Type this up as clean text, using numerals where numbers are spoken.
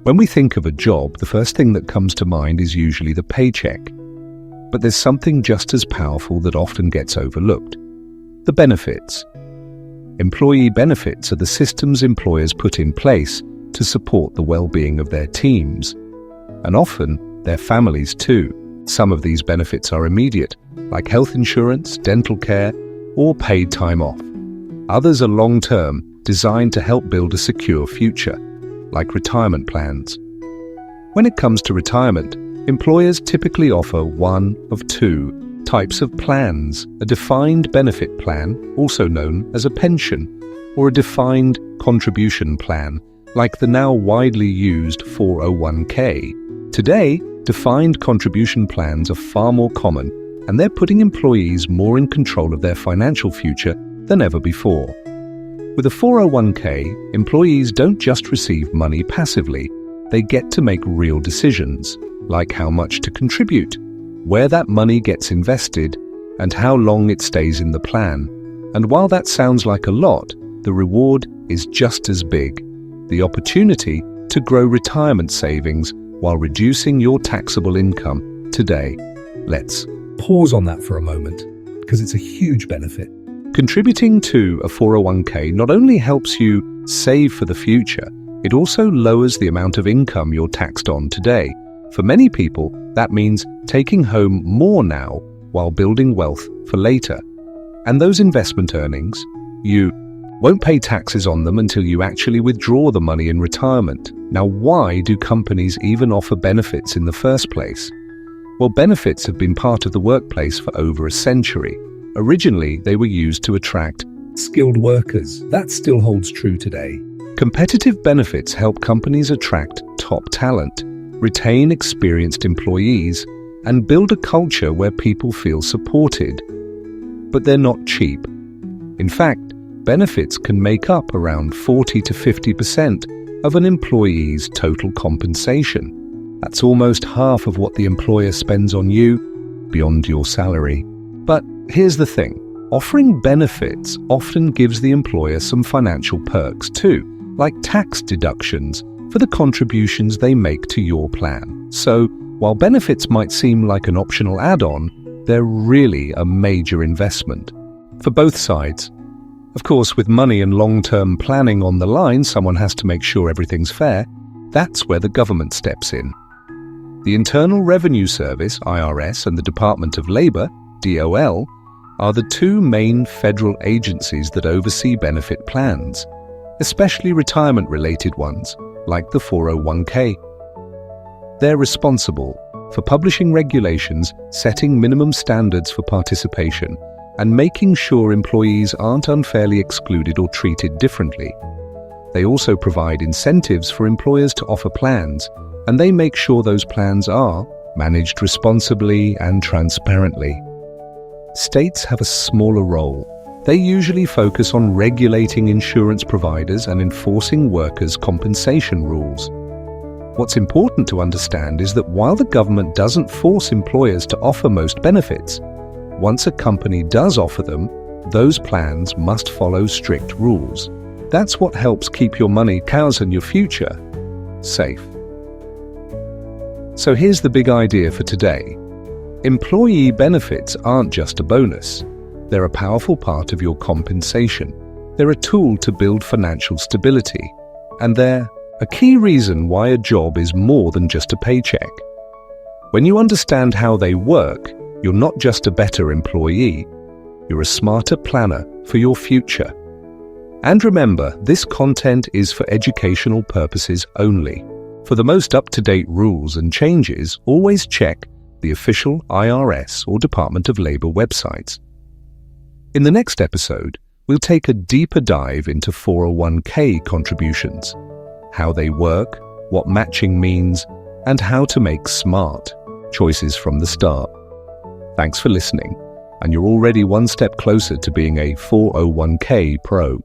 When we think of a job, the first thing that comes to mind is usually the paycheck. But there's something just as powerful that often gets overlooked: the benefits. Employee benefits are the systems employers put in place to support the well-being of their teams, and often their families too. Some of these benefits are immediate, like health insurance, dental care, or paid time off. Others are long-term, designed to help build a secure future, like retirement plans. When it comes to retirement, employers typically offer one of two types of plans: a defined benefit plan, also known as a pension, or a defined contribution plan, like the now widely used 401k. Today, defined contribution plans are far more common, and they're putting employees more in control of their financial future than ever before. With a 401k, employees don't just receive money passively, they get to make real decisions, like how much to contribute, where that money gets invested, and how long it stays in the plan. And while that sounds like a lot, the reward is just as big: the opportunity to grow retirement savings while reducing your taxable income today. Let's pause on that for a moment, because it's a huge benefit. Contributing to a 401k not only helps you save for the future, it also lowers the amount of income you're taxed on today. For many people, that means taking home more now while building wealth for later. And those investment earnings, you won't pay taxes on them until you actually withdraw the money in retirement. Now, why do companies even offer benefits in the first place? Well, benefits have been part of the workplace for over a century. Originally, they were used to attract skilled workers. That still holds true today. Competitive benefits help companies attract top talent, retain experienced employees, and build a culture where people feel supported. But they're not cheap. In fact, benefits can make up around 40 to 50% of an employee's total compensation. That's almost half of what the employer spends on you beyond your salary. But here's the thing: offering benefits often gives the employer some financial perks too, like tax deductions for the contributions they make to your plan. So, while benefits might seem like an optional add-on, they're really a major investment for both sides. Of course, with money and long-term planning on the line, someone has to make sure everything's fair. That's where the government steps in. The Internal Revenue Service, IRS, and the Department of Labor, DOL, are the two main federal agencies that oversee benefit plans, especially retirement-related ones, like the 401k. They're responsible for publishing regulations, setting minimum standards for participation, and making sure employees aren't unfairly excluded or treated differently. They also provide incentives for employers to offer plans, and they make sure those plans are managed responsibly and transparently. States have a smaller role. They usually focus on regulating insurance providers and enforcing workers' compensation rules. What's important to understand is that while the government doesn't force employers to offer most benefits, once a company does offer them, those plans must follow strict rules. That's what helps keep your money, cows, and your future safe. So here's the big idea for today. Employee benefits aren't just a bonus. They're a powerful part of your compensation. They're a tool to build financial stability. And they're a key reason why a job is more than just a paycheck. When you understand how they work, you're not just a better employee, you're a smarter planner for your future. And remember, this content is for educational purposes only. For the most up-to-date rules and changes, always check the official IRS or Department of Labor websites. In the next episode, we'll take a deeper dive into 401k contributions, how they work, what matching means, and how to make smart choices from the start. Thanks for listening, and you're already one step closer to being a 401k pro.